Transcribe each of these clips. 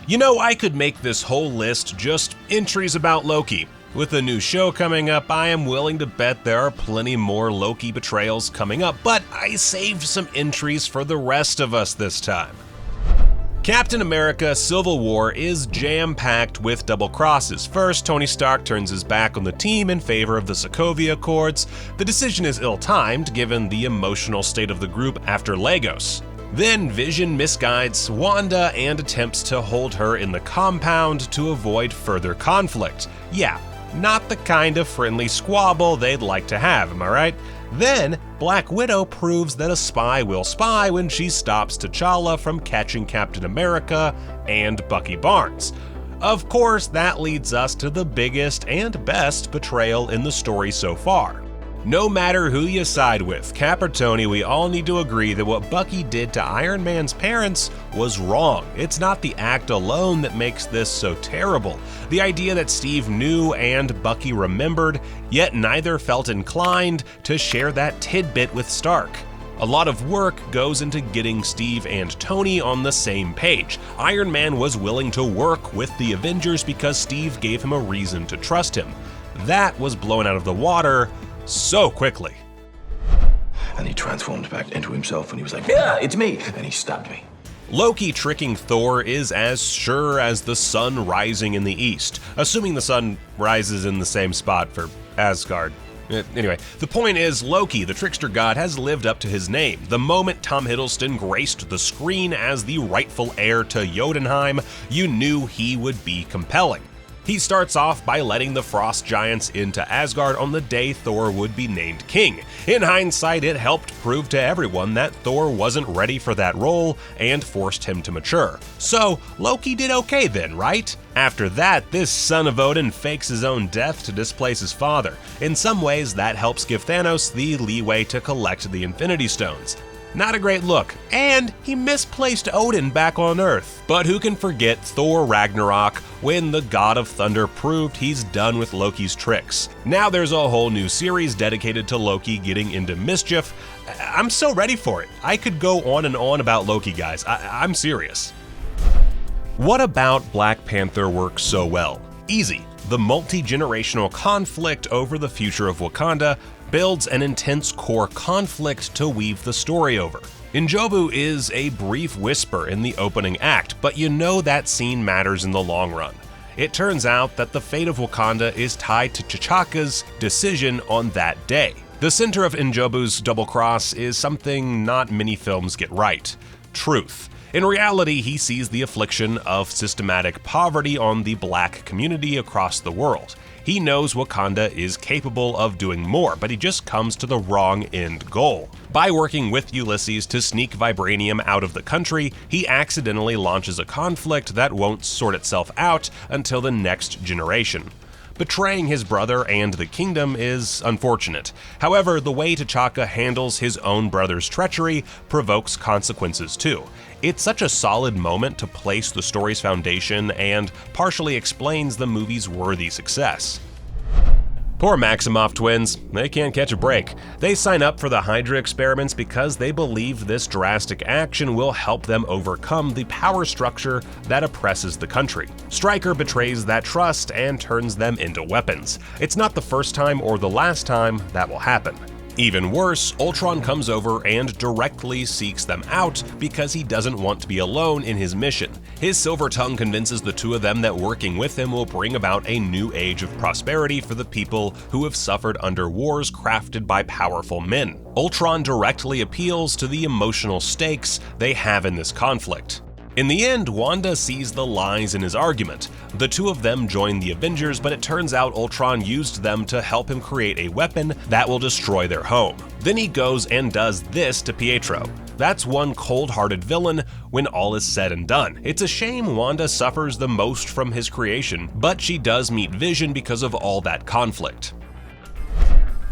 You know, I could make this whole list just entries about Loki. With a new show coming up, I am willing to bet there are plenty more Loki betrayals coming up, but I saved some entries for the rest of us this time. Captain America Civil War is jam-packed with double crosses. First, Tony Stark turns his back on the team in favor of the Sokovia Accords. The decision is ill-timed given the emotional state of the group after Lagos. Then Vision misguides Wanda and attempts to hold her in the compound to avoid further conflict. Yeah, not the kind of friendly squabble they'd like to have, am I right? Then, Black Widow proves that a spy will spy when she stops T'Challa from catching Captain America and Bucky Barnes. Of course, that leads us to the biggest and best betrayal in the story so far. No matter who you side with, Cap or Tony, we all need to agree that what Bucky did to Iron Man's parents was wrong. It's not the act alone that makes this so terrible. The idea that Steve knew and Bucky remembered, yet neither felt inclined to share that tidbit with Stark. A lot of work goes into getting Steve and Tony on the same page. Iron Man was willing to work with the Avengers because Steve gave him a reason to trust him. That was blown out of the water so quickly. And he transformed back into himself and he was like, yeah, it's me. And he stabbed me. Loki tricking Thor is as sure as the sun rising in the east, assuming the sun rises in the same spot for Asgard. Anyway, the point is, Loki, the trickster god, has lived up to his name. The moment Tom Hiddleston graced the screen as the rightful heir to Jotunheim, you knew he would be compelling. He starts off by letting the Frost Giants into Asgard on the day Thor would be named king. In hindsight, it helped prove to everyone that Thor wasn't ready for that role and forced him to mature. So, Loki did okay then, right? After that, this son of Odin fakes his own death to displace his father. In some ways, that helps give Thanos the leeway to collect the Infinity Stones. Not a great look, and he misplaced Odin back on Earth. But who can forget Thor Ragnarok when the God of Thunder proved he's done with Loki's tricks? Now there's a whole new series dedicated to Loki getting into mischief. I'm so ready for it. I could go on and on about Loki, guys. I'm serious. What about Black Panther works so well? Easy. The multi-generational conflict over the future of Wakanda builds an intense core conflict to weave the story over. Njobu is a brief whisper in the opening act, but you know that scene matters in the long run. It turns out that the fate of Wakanda is tied to T'Chaka's decision on that day. The center of Njobu's double cross is something not many films get right: truth. In reality, he sees the affliction of systematic poverty on the black community across the world. He knows Wakanda is capable of doing more, but he just comes to the wrong end goal. By working with Ulysses to sneak vibranium out of the country, he accidentally launches a conflict that won't sort itself out until the next generation. Betraying his brother and the kingdom is unfortunate. However, the way T'Chaka handles his own brother's treachery provokes consequences too. It's such a solid moment to place the story's foundation and partially explains the movie's worthy success. Poor Maximoff twins, they can't catch a break. They sign up for the Hydra experiments because they believe this drastic action will help them overcome the power structure that oppresses the country. Stryker betrays that trust and turns them into weapons. It's not the first time or the last time that will happen. Even worse, Ultron comes over and directly seeks them out because he doesn't want to be alone in his mission. His silver tongue convinces the two of them that working with him will bring about a new age of prosperity for the people who have suffered under wars crafted by powerful men. Ultron directly appeals to the emotional stakes they have in this conflict. In the end, Wanda sees the lies in his argument. The two of them join the Avengers, but it turns out Ultron used them to help him create a weapon that will destroy their home. Then he goes and does this to Pietro. That's one cold-hearted villain when all is said and done. It's a shame Wanda suffers the most from his creation, but she does meet Vision because of all that conflict.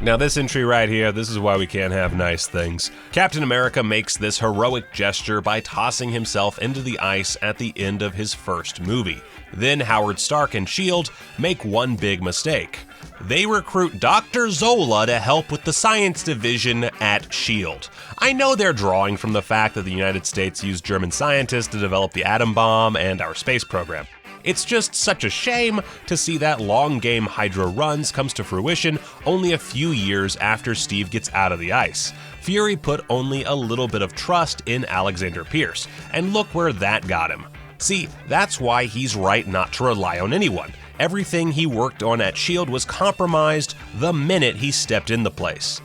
Now this entry right here, this is why we can't have nice things. Captain America makes this heroic gesture by tossing himself into the ice at the end of his first movie. Then Howard Stark and S.H.I.E.L.D. make one big mistake. They recruit Dr. Zola to help with the science division at S.H.I.E.L.D. I know they're drawing from the fact that the United States used German scientists to develop the atom bomb and our space program. It's just such a shame to see that long game Hydra runs comes to fruition only a few years after Steve gets out of the ice. Fury put only a little bit of trust in Alexander Pierce, and look where that got him. See, that's why he's right not to rely on anyone. Everything he worked on at S.H.I.E.L.D. was compromised the minute he stepped in the place.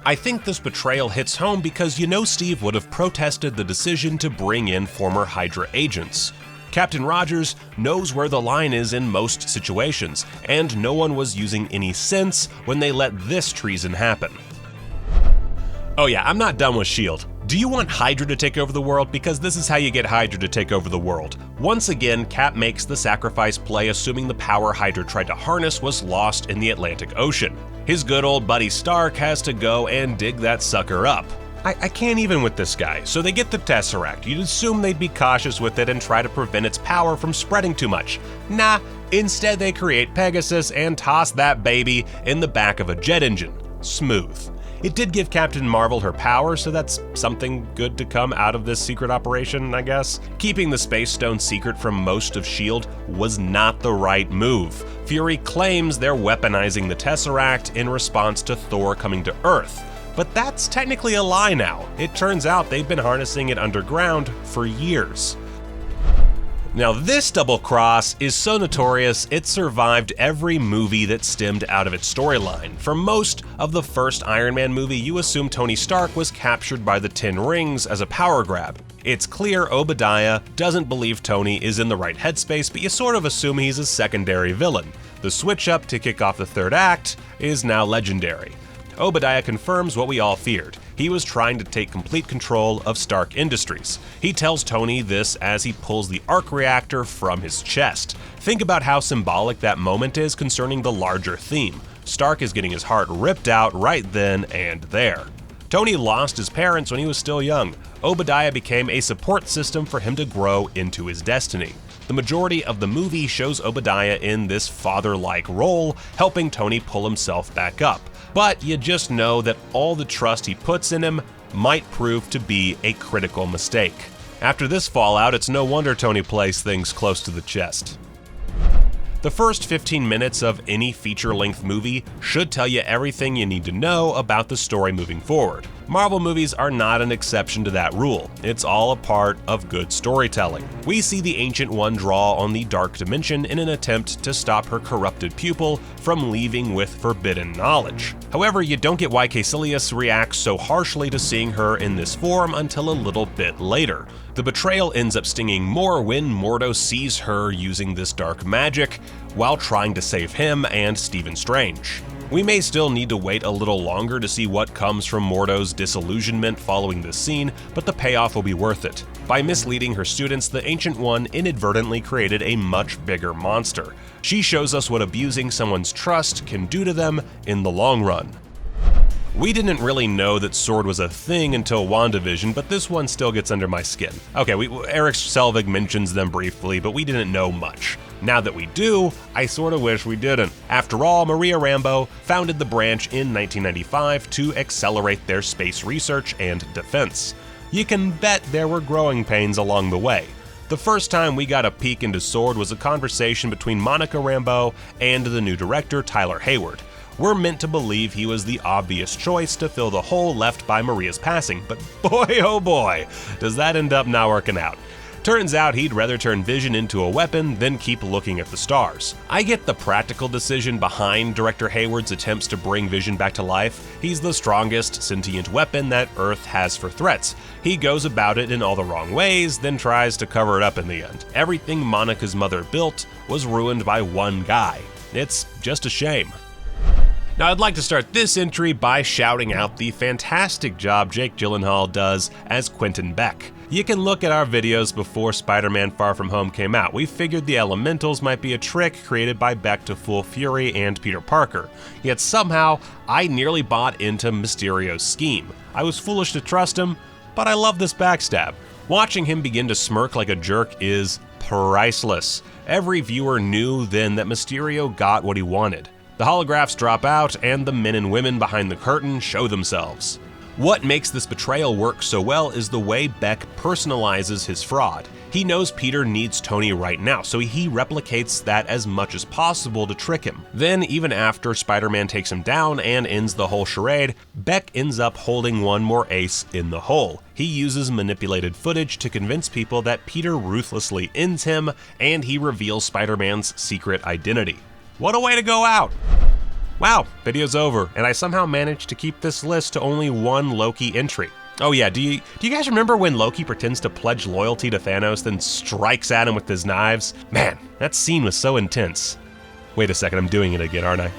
I think this betrayal hits home because you know Steve would have protested the decision to bring in former Hydra agents. Captain Rogers knows where the line is in most situations, and no one was using any sense when they let this treason happen. Oh yeah, I'm not done with S.H.I.E.L.D. Do you want Hydra to take over the world? Because this is how you get Hydra to take over the world. Once again, Cap makes the sacrifice play assuming the power Hydra tried to harness was lost in the Atlantic Ocean. His good old buddy Stark has to go and dig that sucker up. I can't even with this guy. So they get the Tesseract. You'd assume they'd be cautious with it and try to prevent its power from spreading too much. Nah, instead they create Pegasus and toss that baby in the back of a jet engine. Smooth. It did give Captain Marvel her power, so that's something good to come out of this secret operation, I guess. Keeping the Space Stone secret from most of S.H.I.E.L.D. was not the right move. Fury claims they're weaponizing the Tesseract in response to Thor coming to Earth. But that's technically a lie now. It turns out they've been harnessing it underground for years. Now this double cross is so notorious it survived every movie that stemmed out of its storyline. For most of the first Iron Man movie, you assume Tony Stark was captured by the Ten Rings as a power grab. It's clear Obadiah doesn't believe Tony is in the right headspace, but you sort of assume he's a secondary villain. The switch up to kick off the third act is now legendary. Obadiah confirms what we all feared. He was trying to take complete control of Stark Industries. He tells Tony this as he pulls the arc reactor from his chest. Think about how symbolic that moment is concerning the larger theme. Stark is getting his heart ripped out right then and there. Tony lost his parents when he was still young. Obadiah became a support system for him to grow into his destiny. The majority of the movie shows Obadiah in this father-like role, helping Tony pull himself back up. But you just know that all the trust he puts in him might prove to be a critical mistake. After this fallout, it's no wonder Tony plays things close to the chest. The first 15 minutes of any feature-length movie should tell you everything you need to know about the story moving forward. Marvel movies are not an exception to that rule. It's all a part of good storytelling. We see the Ancient One draw on the Dark Dimension in an attempt to stop her corrupted pupil from leaving with forbidden knowledge. However, you don't get why Caecilius reacts so harshly to seeing her in this form until a little bit later. The betrayal ends up stinging more when Mordo sees her using this dark magic while trying to save him and Stephen Strange. We may still need to wait a little longer to see what comes from Mordo's disillusionment following this scene, but the payoff will be worth it. By misleading her students, the Ancient One inadvertently created a much bigger monster. She shows us what abusing someone's trust can do to them in the long run. We didn't really know that S.W.O.R.D. was a thing until WandaVision, but this one still gets under my skin. Okay, Eric Selvig mentions them briefly, but we didn't know much. Now that we do, I sort of wish we didn't. After all, Maria Rambeau founded the branch in 1995 to accelerate their space research and defense. You can bet there were growing pains along the way. The first time we got a peek into S.W.O.R.D. was a conversation between Monica Rambeau and the new director, Tyler Hayward. We're meant to believe he was the obvious choice to fill the hole left by Maria's passing, but boy oh boy, does that end up not working out. Turns out he'd rather turn Vision into a weapon than keep looking at the stars. I get the practical decision behind Director Hayward's attempts to bring Vision back to life. He's the strongest sentient weapon that Earth has for threats. He goes about it in all the wrong ways, then tries to cover it up in the end. Everything Monica's mother built was ruined by one guy. It's just a shame. Now, I'd like to start this entry by shouting out the fantastic job Jake Gyllenhaal does as Quentin Beck. You can look at our videos before Spider-Man Far From Home came out. We figured the elementals might be a trick created by Beck to fool Fury and Peter Parker. Yet somehow, I nearly bought into Mysterio's scheme. I was foolish to trust him, but I love this backstab. Watching him begin to smirk like a jerk is priceless. Every viewer knew then that Mysterio got what he wanted. The holographs drop out, and the men and women behind the curtain show themselves. What makes this betrayal work so well is the way Beck personalizes his fraud. He knows Peter needs Tony right now, so he replicates that as much as possible to trick him. Then, even after Spider-Man takes him down and ends the whole charade, Beck ends up holding one more ace in the hole. He uses manipulated footage to convince people that Peter ruthlessly ends him, and he reveals Spider-Man's secret identity. What a way to go out! Wow, video's over, and I somehow managed to keep this list to only one Loki entry. Oh yeah, do you guys remember when Loki pretends to pledge loyalty to Thanos, then strikes at him with his knives? Man, that scene was so intense. Wait a second, I'm doing it again, aren't I?